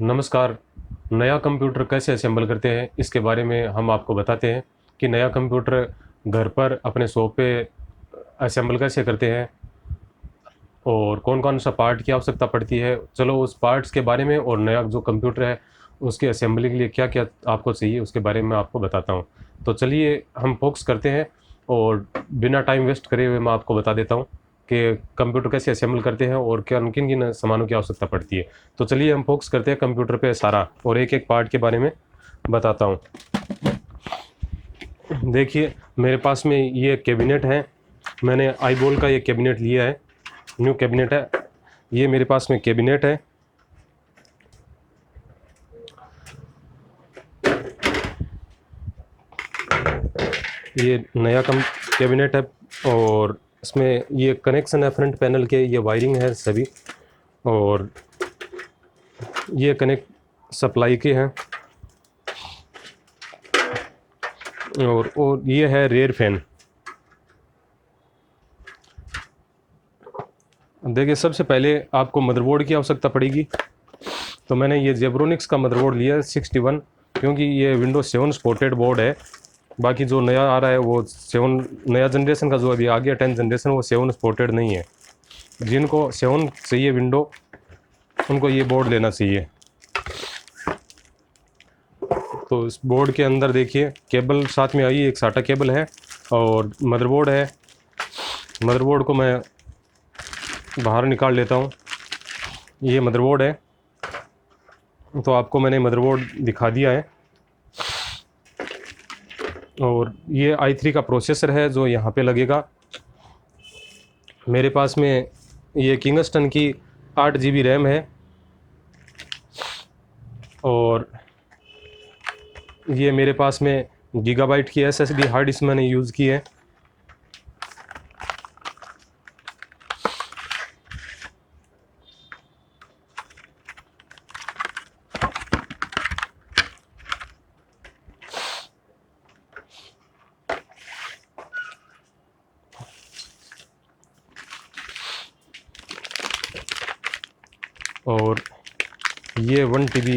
नमस्कार। नया कंप्यूटर कैसे असेंबल करते हैं इसके बारे में हम आपको बताते हैं कि नया कंप्यूटर घर पर अपने शॉप पे असेंबल कैसे करते हैं और कौन कौन सा पार्ट की आवश्यकता पड़ती है। चलो उस पार्ट्स के बारे में और नया जो कंप्यूटर है उसकी असेंबली के लिए क्या क्या आपको चाहिए उसके बारे में आपको बताता हूँ। तो चलिए हम फोकस करते हैं और बिना टाइम वेस्ट करे हुए मैं आपको बता देता हूँ कि कंप्यूटर कैसे असेंबल करते हैं और क्या किन किन सामानों की आवश्यकता पड़ती है। तो चलिए हम फोकस करते हैं कंप्यूटर पे सारा और एक एक पार्ट के बारे में बताता हूँ। देखिए मेरे पास में ये कैबिनेट है। मैंने आईबॉल का ये कैबिनेट लिया है, न्यू कैबिनेट है। ये मेरे पास में कैबिनेट है। ये नया कैबिनेट है और इसमें ये कनेक्शन है फ्रंट पैनल के, ये वायरिंग है सभी, और ये कनेक्ट सप्लाई के हैं, और ये है रेयर फैन। देखिए सबसे पहले आपको मदरबोर्ड की आवश्यकता पड़ेगी। तो मैंने ये जेब्रोनिक्स का मदरबोर्ड लिया है 61, क्योंकि ये विंडोज 7 सपोर्टेड बोर्ड है। बाकी जो नया आ रहा है वो 7 नया जनरेशन का जो अभी आ गया 10 जनरेशन वो 7 सपोर्टेड नहीं है। जिनको 7 चाहिए विंडो उनको ये बोर्ड लेना चाहिए। तो इस बोर्ड के अंदर देखिए केबल साथ में आई, एक साटा केबल है और मदरबोर्ड है। मदरबोर्ड को मैं बाहर निकाल लेता हूँ। ये मदरबोर्ड है, तो आपको मैंने मदरबोर्ड दिखा दिया है। और ये i3 का प्रोसेसर है जो यहाँ पे लगेगा। मेरे पास में ये किंगस्टन की 8 GB रैम है और ये मेरे पास में गीगाबाइट की SSD हार्ड डिस्क मैंने यूज़ की है। और ये 1 TB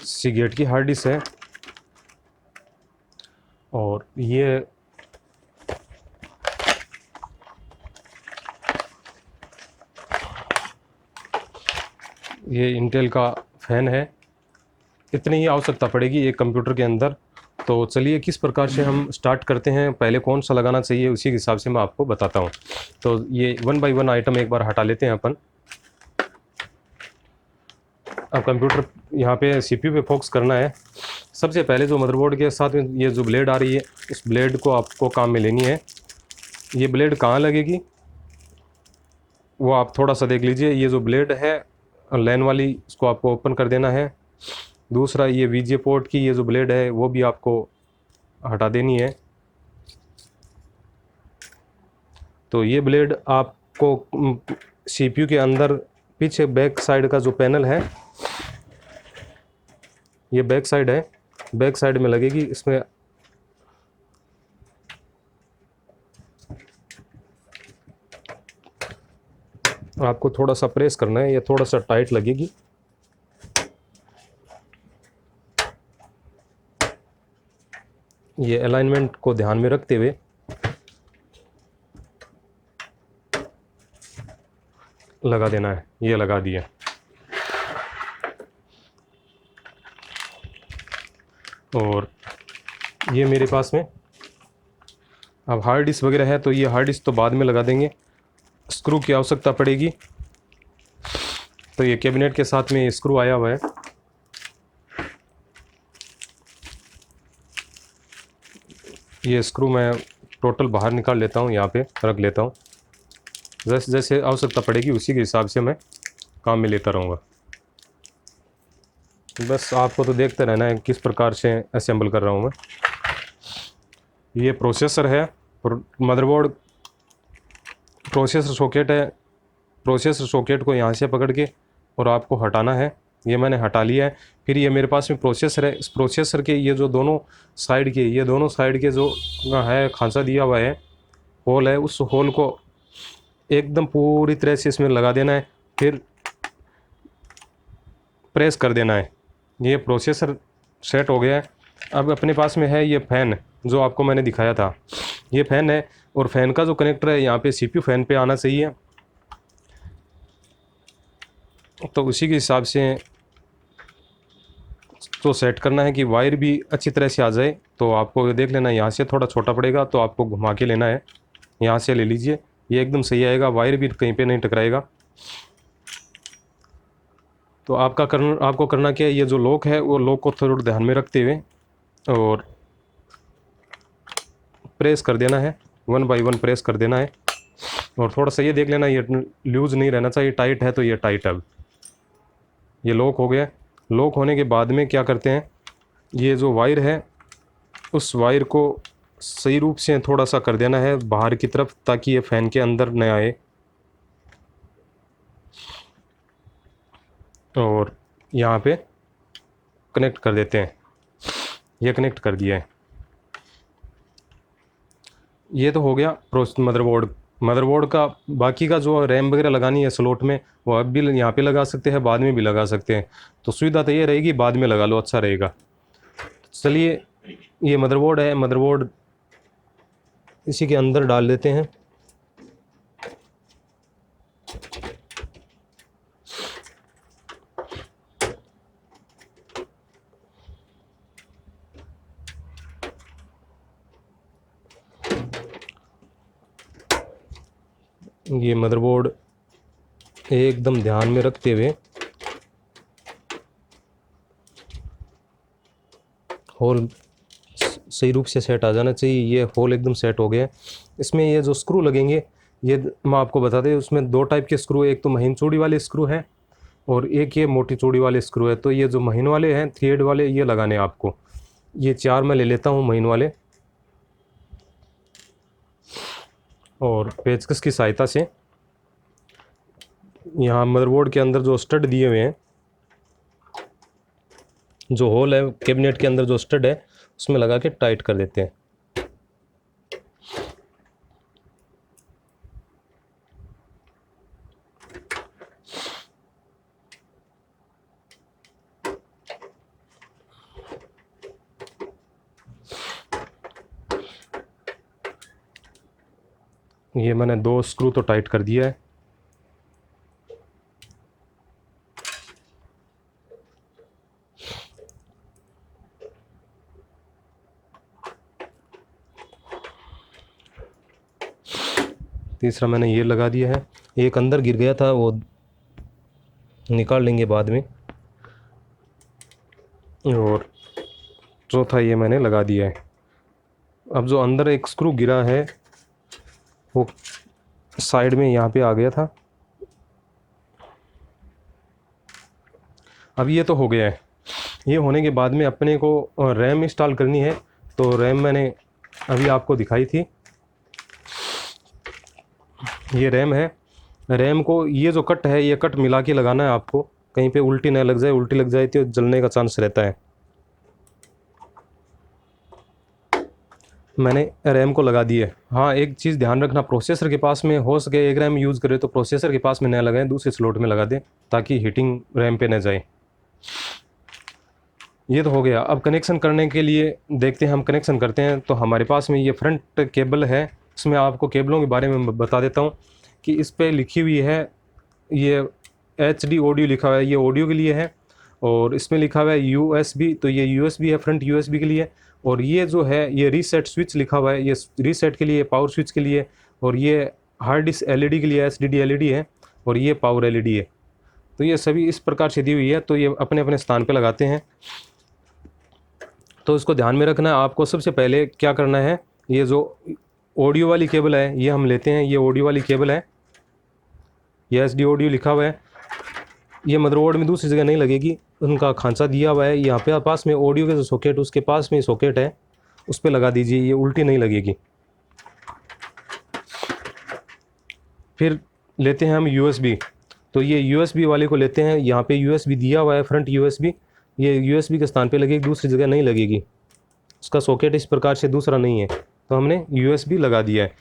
सीगेट की हार्ड डिस्क है। और ये इंटेल का फ़ैन है। इतनी ही आवश्यकता पड़ेगी एक कंप्यूटर के अंदर। तो चलिए किस प्रकार से हम स्टार्ट करते हैं, पहले कौन सा लगाना चाहिए उसी के हिसाब से मैं आपको बताता हूँ। तो ये 1 बाय 1 आइटम एक बार हटा लेते हैं अपन। अब कंप्यूटर यहाँ पे CPU पे फोकस करना है। सबसे पहले जो मदरबोर्ड के साथ में ये जो ब्लेड आ रही है इस ब्लेड को आपको काम में लेनी है। ये ब्लेड कहाँ लगेगी वो आप थोड़ा सा देख लीजिए। ये जो ब्लेड है लाइन वाली इसको आपको ओपन कर देना है। दूसरा ये VGA पोर्ट की ये जो ब्लेड है वो भी आपको हटा देनी है। तो ये ब्लेड आपको CPU के अंदर पीछे बैक साइड का जो पैनल है ये बैक साइड है, बैक साइड में लगेगी। इसमें आपको थोड़ा सा प्रेस करना है, ये थोड़ा सा टाइट लगेगी। ये अलाइनमेंट को ध्यान में रखते हुए लगा देना है। ये लगा दिया। और ये मेरे पास में अब हार्ड डिस्क वगैरह है तो ये हार्ड डिस्क तो बाद में लगा देंगे। स्क्रू की आवश्यकता पड़ेगी। तो ये कैबिनेट के साथ में स्क्रू आया हुआ है। ये स्क्रू मैं टोटल बाहर निकाल लेता हूँ, यहाँ पे रख लेता हूँ। जैसे जैसे आवश्यकता पड़ेगी उसी के हिसाब से मैं काम में लेता रहूँगा। बस आपको तो देखते रहना है किस प्रकार से असेंबल कर रहा हूँ मैं। ये प्रोसेसर है, मदरबोर्ड प्रोसेसर सॉकेट है। प्रोसेसर सॉकेट को यहाँ से पकड़ के और आपको हटाना है। ये मैंने हटा लिया है। फिर ये मेरे पास में प्रोसेसर है। इस प्रोसेसर के ये जो दोनों साइड के जो है खांचा दिया हुआ है, होल है, उस होल को एकदम पूरी तरह से इसमें लगा देना है। फिर प्रेस कर देना है। ये प्रोसेसर सेट हो गया है। अब अपने पास में है ये फ़ैन जो आपको मैंने दिखाया था, ये फ़ैन है और फ़ैन का जो कनेक्टर है यहाँ पे CPU फ़ैन पे आना चाहिए। तो उसी के हिसाब से तो सेट करना है कि वायर भी अच्छी तरह से आ जाए। तो आपको देख लेना, यहाँ से थोड़ा छोटा पड़ेगा तो आपको घुमा के लेना है, यहाँ से ले लीजिए, ये एकदम सही आएगा, वायर भी कहीं पे नहीं टकराएगा। तो आपको करना क्या है, ये जो लॉक है वो लॉक को थोड़ा ध्यान में रखते हुए और प्रेस कर देना है, 1 बाय 1 प्रेस कर देना है। और थोड़ा सा ये देख लेना, ये लूज़ नहीं रहना चाहिए, टाइट है तो ये टाइट है। अब ये लॉक हो गया। लॉक होने के बाद में क्या करते हैं, ये जो वायर है उस वायर को सही रूप से थोड़ा सा कर देना है बाहर की तरफ, ताकि ये फ़ैन के अंदर न आए। और यहाँ पे कनेक्ट कर देते हैं, ये कनेक्ट कर दिया है। ये तो हो गया मदरबोर्ड का। बाकी का जो रैम वगैरह लगानी है स्लॉट में, वो अब भी यहाँ पे लगा सकते हैं, बाद में भी लगा सकते हैं। तो सुविधा तो ये रहेगी, बाद में लगा लो, अच्छा रहेगा। चलिए, ये मदरबोर्ड है, मदरबोर्ड इसी के अंदर डाल देते हैं। ये मदरबोर्ड एकदम ध्यान में रखते हुए होल सही रूप से सेट आ जाना चाहिए। ये होल एकदम सेट हो गया। इसमें ये जो स्क्रू लगेंगे, ये मैं आपको बता दें, उसमें 2 टाइप के स्क्रू है, एक तो महीन चूड़ी वाले स्क्रू है और एक ये मोटी चूड़ी वाले स्क्रू है। तो ये जो महीन वाले हैं, थ्रेड वाले, ये लगाने हैं आपको। ये 4 मैं ले लेता हूँ महीन वाले, और पेचकस की सहायता से यहाँ मदरबोर्ड के अंदर जो स्टड दिए हुए हैं, जो होल है कैबिनेट के अंदर, जो स्टड है उसमें लगा के टाइट कर देते हैं। ये मैंने 2 स्क्रू तो टाइट कर दिया है। तीसरा मैंने ये लगा दिया है। एक अंदर गिर गया था, वो निकाल लेंगे बाद में। और चौथा ये मैंने लगा दिया है। अब जो अंदर एक स्क्रू गिरा है वो साइड में यहाँ पे आ गया था। अब ये तो हो गया है। ये होने के बाद में अपने को रैम इंस्टॉल करनी है। तो रैम मैंने अभी आपको दिखाई थी, ये रैम है। रैम को ये जो कट है, ये कट मिला के लगाना है आपको, कहीं पे उल्टी न लग जाए, उल्टी लग जाए तो जलने का चांस रहता है। मैंने रैम को लगा दी है। हाँ, एक चीज़ ध्यान रखना, प्रोसेसर के पास में हो सके एक रैम यूज़ करें तो प्रोसेसर के पास में न लगाएं, दूसरे स्लॉट में लगा दें ताकि हीटिंग रैम पे न जाए। ये तो हो गया। अब कनेक्शन करने के लिए देखते हैं, हम कनेक्शन करते हैं। तो हमारे पास में ये फ्रंट केबल है। इसमें आपको केबलों के बारे में बता देता हूँ कि इस पर लिखी हुई है, ये HD ऑडियो लिखा हुआ है, ये ऑडियो के लिए है। और इसमें लिखा हुआ है USB, तो ये USB है, फ्रंट USB के लिए। और ये जो है, ये रीसेट स्विच लिखा हुआ है, ये रीसेट के लिए, पावर स्विच के लिए। और ये हार्ड डिस्क LED के लिए, SDD LED है। और ये पावर LED है। तो ये सभी इस प्रकार से दी हुई है। तो ये अपने अपने स्थान पे लगाते हैं। तो इसको ध्यान में रखना है आपको। सबसे पहले क्या करना है, ये जो ऑडियो वाली केबल है ये हम लेते हैं। ये ऑडियो वाली केबल है, ये SD ऑडियो लिखा हुआ है। ये मदरबोर्ड में दूसरी जगह नहीं लगेगी, उनका खांचा दिया हुआ है यहाँ पे पास में। ऑडियो के जो सॉकेट, उसके पास में सॉकेट है, उस पर लगा दीजिए, ये उल्टी नहीं लगेगी। फिर लेते हैं हम USB। तो ये USB वाले को लेते हैं। यहाँ पे USB दिया हुआ है, फ्रंट USB। ये USB के स्थान पे लगेगी, दूसरी जगह नहीं लगेगी। उसका सॉकेट इस प्रकार से दूसरा नहीं है, तो हमने USB लगा दिया है।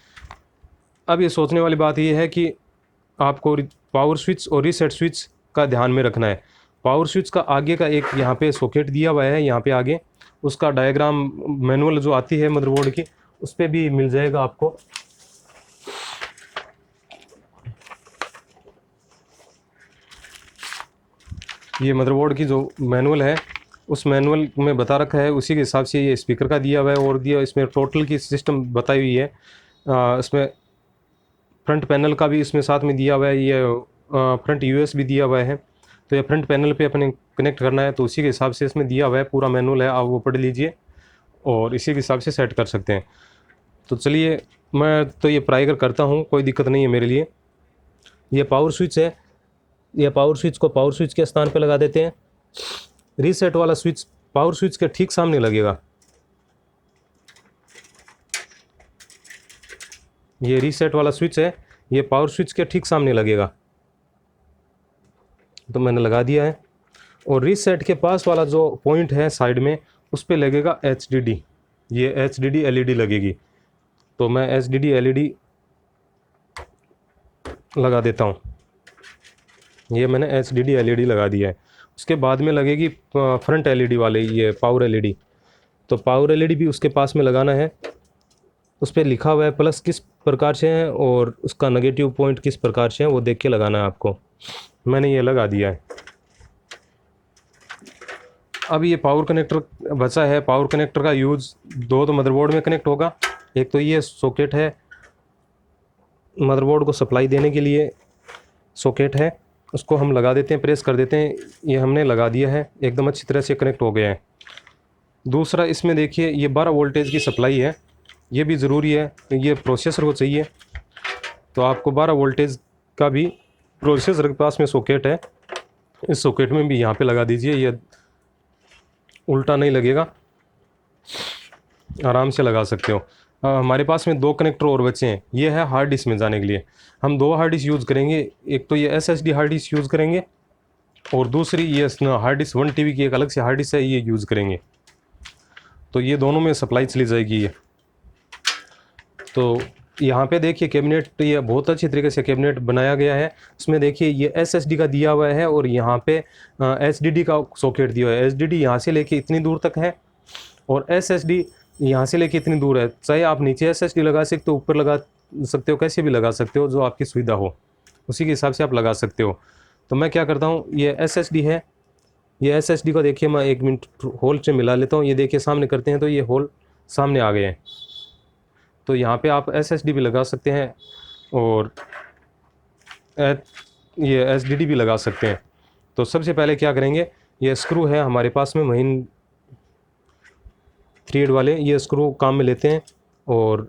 अब ये सोचने वाली बात ये है कि आपको पावर स्विच और रीसेट स्विच का ध्यान में रखना है। पावर स्विच का आगे का एक यहाँ पे सॉकेट दिया हुआ है, यहाँ पे आगे उसका डायग्राम मैनुअल जो आती है मदरबोर्ड की उस पर भी मिल जाएगा आपको। ये मदरबोर्ड की जो मैनुअल है उस मैनुअल में बता रखा है, उसी के हिसाब से ये स्पीकर का दिया हुआ है और दिया इसमें टोटल की सिस्टम बताई हुई है। इसमें फ्रंट पैनल का भी इसमें साथ में दिया हुआ है, ये फ्रंट यूएस भी दिया हुआ है। तो ये फ्रंट पैनल पे अपने कनेक्ट करना है, तो उसी के हिसाब से इसमें दिया हुआ है, पूरा मैनुअल है, आप वो पढ़ लीजिए और इसी के हिसाब से सेट कर सकते हैं। तो चलिए मैं तो ये ट्राई करता हूँ, कोई दिक्कत नहीं है मेरे लिए। ये पावर स्विच है, ये पावर स्विच को पावर स्विच के स्थान पे लगा देते हैं। रीसेट वाला स्विच पावर स्विच के ठीक सामने लगेगा। ये रीसेट वाला स्विच है, ये पावर स्विच के ठीक सामने लगेगा, तो मैंने लगा दिया है। और रीसेट के पास वाला जो पॉइंट है साइड में उस पे लगेगा HDD, ये HDD LED लगेगी। तो मैं HDD LED लगा देता हूँ, ये मैंने HDD LED लगा दिया है। उसके बाद में लगेगी फ्रंट LED वाले, ये पावर LED। तो पावर LED भी उसके पास में लगाना है, उस पर लिखा हुआ है प्लस किस प्रकार से है और उसका नेगेटिव पॉइंट किस प्रकार से है, वो देख के लगाना है आपको। मैंने ये लगा दिया है। अब ये पावर कनेक्टर बचा है, पावर कनेक्टर का यूज़ दो तो मदरबोर्ड में कनेक्ट होगा, एक तो ये सॉकेट है, मदरबोर्ड को सप्लाई देने के लिए सॉकेट है, उसको हम लगा देते हैं, प्रेस कर देते हैं, ये हमने लगा दिया है, एकदम अच्छी तरह से कनेक्ट हो गया है। दूसरा इसमें देखिए ये 12 वोल्टेज की सप्लाई है, ये भी ज़रूरी है, ये प्रोसेसर को चाहिए, तो आपको 12 वोल्टेज का भी प्रोसेसर के पास में सॉकेट है, इस सॉकेट में भी यहाँ पे लगा दीजिए, ये उल्टा नहीं लगेगा, आराम से लगा सकते हो। हमारे पास में दो कनेक्टर और बचे हैं, ये है हार्ड डिस्क में जाने के लिए। हम दो हार्ड डिस्क यूज़ करेंगे, एक तो ये SSD हार्ड डिस्क यूज़ करेंगे और दूसरी ये हार्ड डिस्क 1 TB की एक अलग से हार्ड डिस्क है, ये यूज़ करेंगे। तो ये दोनों में सप्लाई चली जाएगी ये। तो यहाँ पे देखिए कैबिनेट, ये बहुत अच्छी तरीके से कैबिनेट बनाया गया है। उसमें देखिए ये SSD का दिया हुआ है और यहाँ पे HDD का सॉकेट दिया हुआ है। HDD यहाँ से लेके इतनी दूर तक है और SSD यहाँ से लेके इतनी दूर है। चाहे आप नीचे SSD लगा सकते हो, ऊपर लगा सकते हो, कैसे भी लगा सकते हो, जो आपकी सुविधा हो उसी के हिसाब से आप लगा सकते हो। तो मैं क्या करता हूँ, ये SSD है, ये SSD को देखिए मैं 1 मिनट होल से मिला लेता हूँ। ये देखिए सामने करते हैं तो ये होल सामने आ गए हैं। तो यहाँ पे आप SSD भी लगा सकते हैं और ये HDD भी लगा सकते हैं। तो सबसे पहले क्या करेंगे, ये स्क्रू है हमारे पास में महीन थ्रेड वाले, ये स्क्रू काम में लेते हैं और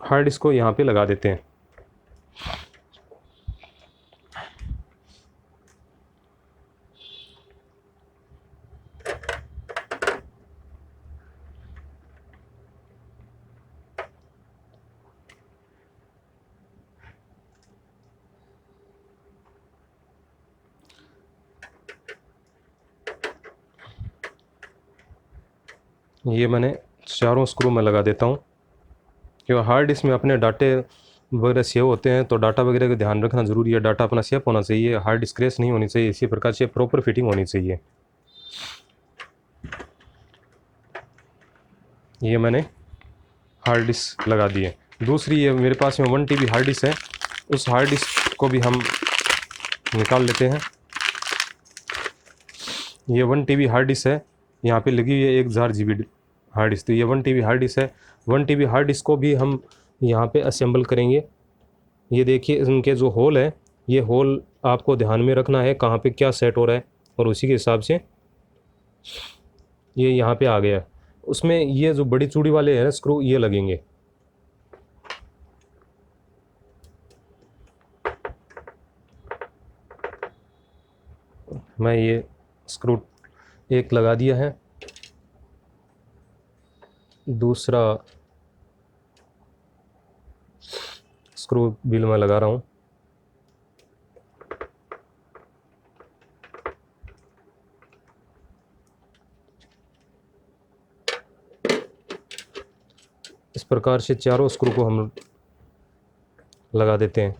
हार्ड डिस्क को यहाँ पे लगा देते हैं। ये मैंने चारों स्क्रू में लगा देता हूँ, क्योंकि हार्ड डिस्क में अपने डाटे वगैरह सेव होते हैं, तो डाटा वगैरह का ध्यान रखना ज़रूरी है। डाटा अपना सेव होना चाहिए, हार्ड डिस्क क्रैश नहीं होनी चाहिए, इसी प्रकार से प्रॉपर फिटिंग होनी चाहिए। ये मैंने हार्ड डिस्क लगा दिए। दूसरी ये मेरे पास में 1 TB हार्ड डिस्क है, उस हार्ड डिस्क को भी हम निकाल लेते हैं। ये 1 TB हार्ड डिस्क है, यहाँ पे लगी हुई है 1000 GB हार्ड डिस्क। तो ये 1 TB हार्ड डिस्क है, 1 TB हार्ड डिस्क को भी हम यहाँ पे असेंबल करेंगे। ये देखिए इनके जो होल है, ये होल आपको ध्यान में रखना है कहाँ पे क्या सेट हो रहा है, और उसी के हिसाब से ये यहाँ पे आ गया है। उसमें ये जो बड़ी चूड़ी वाले हैं स्क्रू, ये लगेंगे। मैं ये स्क्रू एक लगा दिया है, दूसरा स्क्रू बिल में लगा रहा हूँ। इस प्रकार से चारों स्क्रू को हम लगा देते हैं।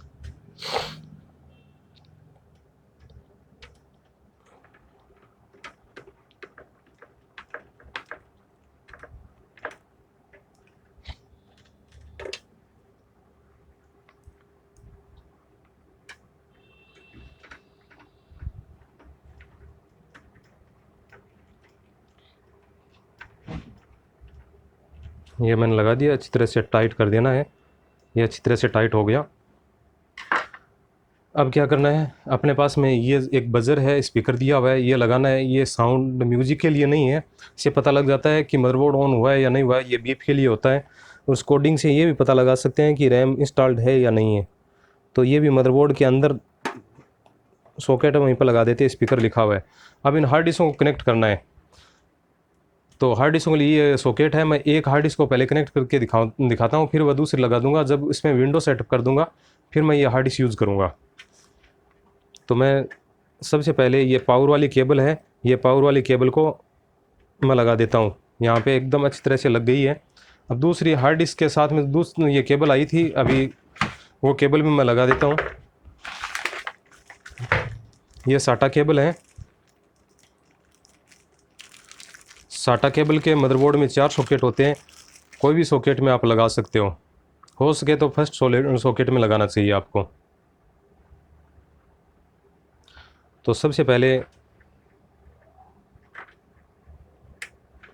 ये मैंने लगा दिया, अच्छी तरह से टाइट कर देना है। ये अच्छी तरह से टाइट हो गया। अब क्या करना है, अपने पास में ये एक बज़र है, स्पीकर दिया हुआ है, ये लगाना है। ये साउंड म्यूज़िक के लिए नहीं है, इससे पता लग जाता है कि मदरबोर्ड ऑन हुआ है या नहीं हुआ है। ये बीप के लिए होता है। उस कोडिंग से ये भी पता लगा सकते हैं कि रैम इंस्टॉल्ड है या नहीं है। तो ये भी मदरबोर्ड के अंदर सॉकेट है, वहीं पर लगा देते हैं, स्पीकर लिखा हुआ है। अब इन हार्ड डिस्कों को कनेक्ट करना है। तो हार्ड डिस्क के लिए ये सॉकेट है। मैं एक हार्ड डिस्क को पहले कनेक्ट करके दिखाता हूँ, फिर वह दूसरी लगा दूंगा। जब इसमें विंडो सेटअप कर दूंगा, फिर मैं ये हार्ड डिस्क यूज़ करूँगा। तो मैं सबसे पहले ये पावर वाली केबल है, ये पावर वाली केबल को मैं लगा देता हूँ। यहाँ पे एकदम अच्छी तरह से लग गई है। अब दूसरी हार्ड डिस्क के साथ में दूसरी ये केबल आई थी अभी, वो केबल भी मैं लगा देता हूँ। ये साटा केबल है। साटा केबल के मदरबोर्ड में 4 सॉकेट होते हैं, कोई भी सॉकेट में आप लगा सकते हो सके तो फर्स्ट सॉकेट में लगाना चाहिए आपको। तो सबसे पहले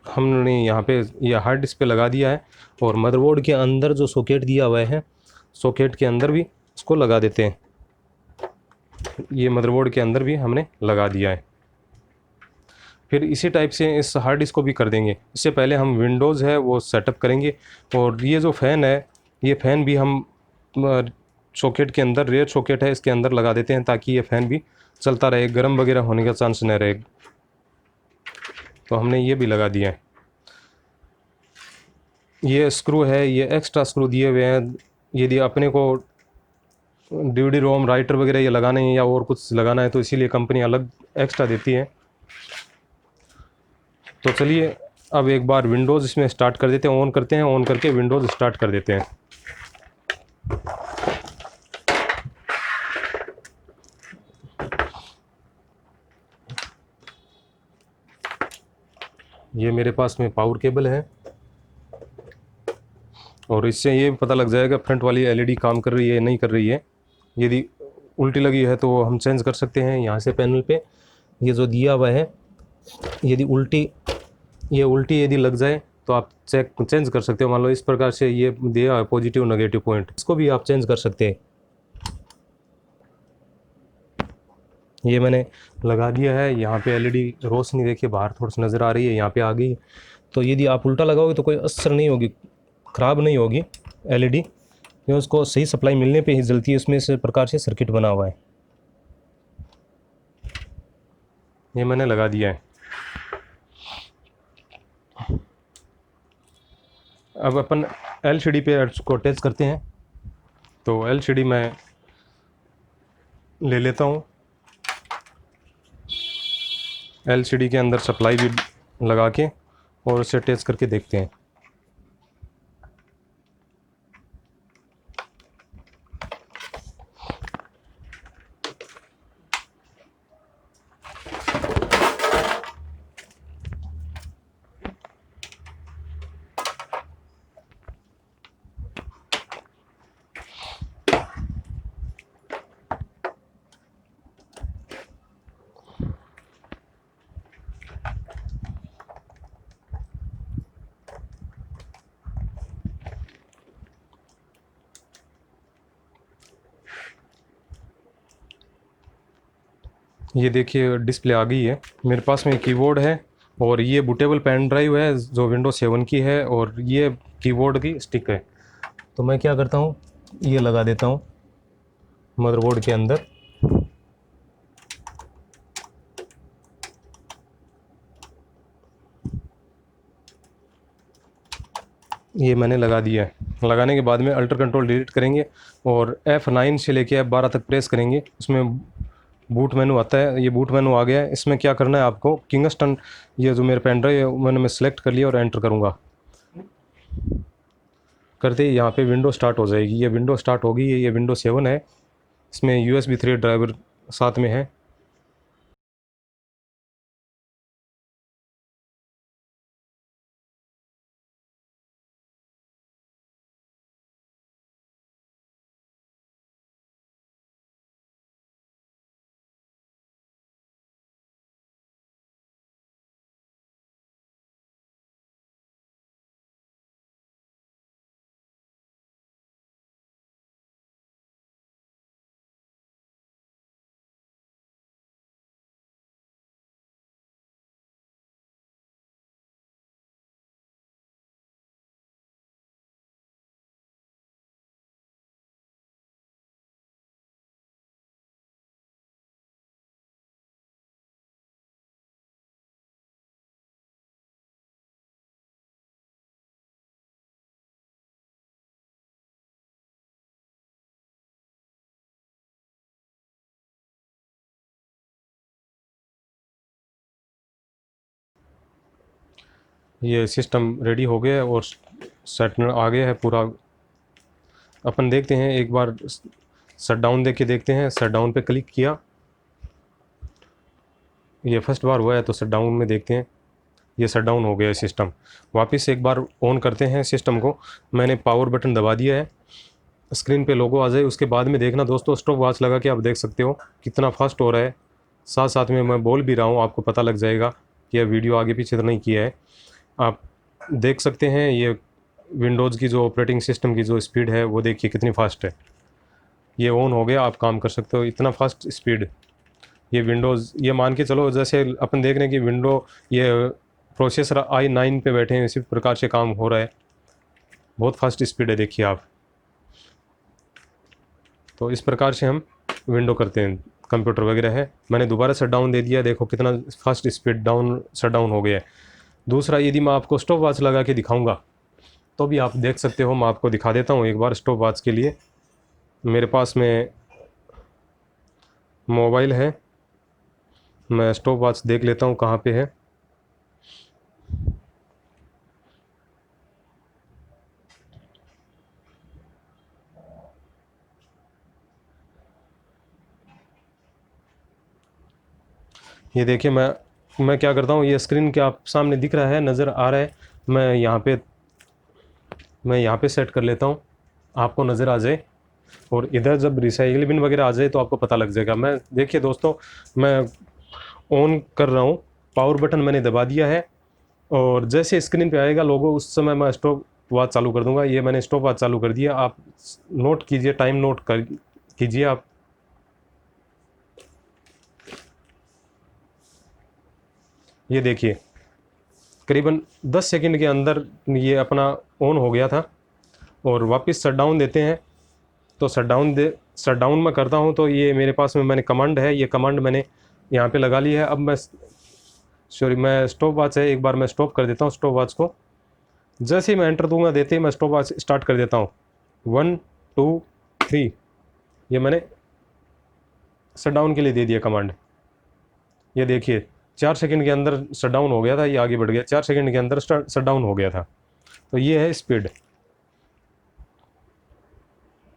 हमने यहाँ पे ये हार्ड डिस्क पे लगा दिया है, और मदरबोर्ड के अंदर जो सॉकेट दिया हुआ है, सॉकेट के अंदर भी इसको लगा देते हैं। ये मदरबोर्ड के अंदर भी हमने लगा दिया है। फिर इसी टाइप से इस हार्ड डिस्क को भी कर देंगे। इससे पहले हम विंडोज़ है वो सेटअप करेंगे। और ये जो फ़ैन है, ये फ़ैन भी हम सॉकेट के अंदर, रेयर सॉकेट है इसके अंदर लगा देते हैं, ताकि ये फ़ैन भी चलता रहे, गर्म वगैरह होने का चांस न रहे। तो हमने ये भी लगा दिया है। ये स्क्रू है, ये एक्स्ट्रा स्क्रू दिए हुए हैं। यदि अपने को डीवीडी रोम राइटर वगैरह ये लगाने हैं या और कुछ लगाना है, तो इसीलिए कंपनी अलग एक्स्ट्रा देती है। तो चलिए अब एक बार विंडोज़ इसमें स्टार्ट कर देते हैं, ऑन करते हैं, ऑन करके विंडोज़ स्टार्ट कर देते हैं। ये मेरे पास में पावर केबल है, और इससे ये पता लग जाएगा फ्रंट वाली एलईडी काम कर रही है नहीं कर रही है। यदि उल्टी लगी है तो हम चेंज कर सकते हैं यहाँ से पैनल पे। ये जो दिया हुआ है, यदि उल्टी यदि लग जाए तो आप चेंज कर सकते हो। मान लो इस प्रकार से ये दिया है पॉजिटिव नेगेटिव पॉइंट, इसको भी आप चेंज कर सकते हैं। ये मैंने लगा दिया है। यहाँ पे एलईडी रोशनी देखिए बाहर थोड़ी सी नज़र आ रही है, यहाँ पे आ गई। तो यदि आप उल्टा लगाओगे तो कोई असर नहीं होगी, ख़राब नहीं होगी एलईडी, क्योंकि उसको सही सप्लाई मिलने पे ही जलती है। इसमें इस प्रकार से सर्किट बना हुआ है। ये मैंने लगा दिया है। अब अपन एलसीडी पे उसको अटैच करते हैं। तो एलसीडी मैं ले लेता हूँ। एलसीडी के अंदर सप्लाई भी लगा के और उसे अटैच करके देखते हैं। ये देखिए डिस्प्ले आ गई है। मेरे पास में कीबोर्ड है, और ये बूटेबल पेन ड्राइव है जो विंडोज 7 की है, और ये कीबोर्ड की स्टिक है। तो मैं क्या करता हूँ, ये लगा देता हूँ मदरबोर्ड के अंदर। ये मैंने लगा दिया है। लगाने के बाद में अल्टर कंट्रोल डिलीट करेंगे, और F9 से लेके F12 तक प्रेस करेंगे। उसमें बूट मेनू आता है, ये बूट मेनू आ गया है। इसमें क्या करना है आपको, किंगस्टन, ये जो मेरे पेन ड्राइव है मैंने सेलेक्ट कर लिया और एंटर करूँगा। करते ही यहाँ पे विंडो स्टार्ट हो जाएगी। ये विंडो स्टार्ट होगी, ये विंडो 7 है। इसमें USB 3 ड्राइवर साथ में है। ये सिस्टम रेडी हो गया है और सेट आ गया है पूरा। अपन देखते हैं एक बार, शट डाउन दे के देखते हैं। शट डाउन पे क्लिक किया, ये फर्स्ट बार हुआ है तो शट डाउन में देखते हैं। ये शट डाउन हो गया है सिस्टम। वापस एक बार ऑन करते हैं सिस्टम को। मैंने पावर बटन दबा दिया है, स्क्रीन पे लोगो आ जाए उसके बाद में देखना दोस्तों। स्टॉप वॉच लगा के आप देख सकते हो कितना फास्ट हो रहा है। साथ साथ में मैं बोल भी रहा हूँ, आपको पता लग जाएगा कि यह वीडियो आगे पीछे तो नहीं किया है। आप देख सकते हैं ये विंडोज़ की जो ऑपरेटिंग सिस्टम की जो स्पीड है वो देखिए कितनी फास्ट है। ये ऑन हो गया, आप काम कर सकते हो, इतना फास्ट स्पीड। ये विंडोज़, ये मान के चलो जैसे अपन देख रहे हैं कि विंडो ये प्रोसेसर i9 पे बैठे हैं, इसी प्रकार से काम हो रहा है। बहुत फास्ट स्पीड है, देखिए आप। तो इस प्रकार से हम विंडो करते हैं, कंप्यूटर वगैरह है। मैंने दोबारा शट डाउन दे दिया, देखो कितना fast speed down shut down हो गया है। दूसरा, यदि मैं आपको स्टॉप वॉच लगा के दिखाऊंगा तो भी आप देख सकते हो। मैं आपको दिखा देता हूँ एक बार स्टॉप वॉच के लिए। मेरे पास में मोबाइल है, मैं स्टॉप वॉच देख लेता हूँ कहाँ पे है। ये देखिए, मैं क्या करता हूँ, ये स्क्रीन के आप सामने दिख रहा है, नज़र आ रहा है। मैं यहाँ पे सेट कर लेता हूँ, आपको नज़र आ जाए। और इधर जब रिसाइकल बिन वगैरह आ जाए तो आपको पता लग जाएगा। मैं देखिए दोस्तों, मैं ऑन कर रहा हूँ, पावर बटन मैंने दबा दिया है और जैसे स्क्रीन पे आएगा लोगो उस समय मैं स्टॉप वॉच चालू कर दूंगा। ये मैंने स्टॉप वॉच चालू कर दिया, आप नोट कीजिए, टाइम नोट कर कीजिए आप। ये देखिए करीबन 10 सेकंड के अंदर ये अपना ऑन हो गया था। और वापस शट डाउन देते हैं तो शट डाउन मैं करता हूँ तो ये मेरे पास में मैंने कमांड है, ये कमांड मैंने यहाँ पे लगा ली है। अब मैं स्टॉप वॉच है, एक बार मैं स्टॉप कर देता हूँ स्टॉप वॉच को। जैसे ही मैं एंटर दूंगा देते ही मैं स्टॉप वॉच स्टार्ट कर देता हूँ। 1 2 3, ये मैंने शट डाउन के लिए दे दिया कमांड। ये देखिए 4 सेकंड के अंदर शट डाउन हो गया था, ये आगे बढ़ गया, 4 सेकंड के अंदर शट डाउन हो गया था। तो ये है स्पीड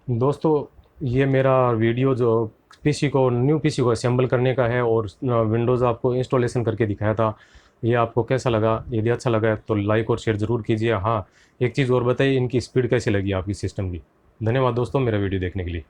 दोस्तों। ये मेरा वीडियो जो न्यू पीसी को असेंबल करने का है और विंडोज़ आपको इंस्टॉलेशन करके दिखाया था, ये आपको कैसा लगा? यदि अच्छा लगा तो लाइक और शेयर ज़रूर कीजिए। हाँ, एक चीज़ और बताइए, इनकी स्पीड कैसी लगी आपकी सिस्टम की? धन्यवाद दोस्तों मेरा वीडियो देखने के लिए।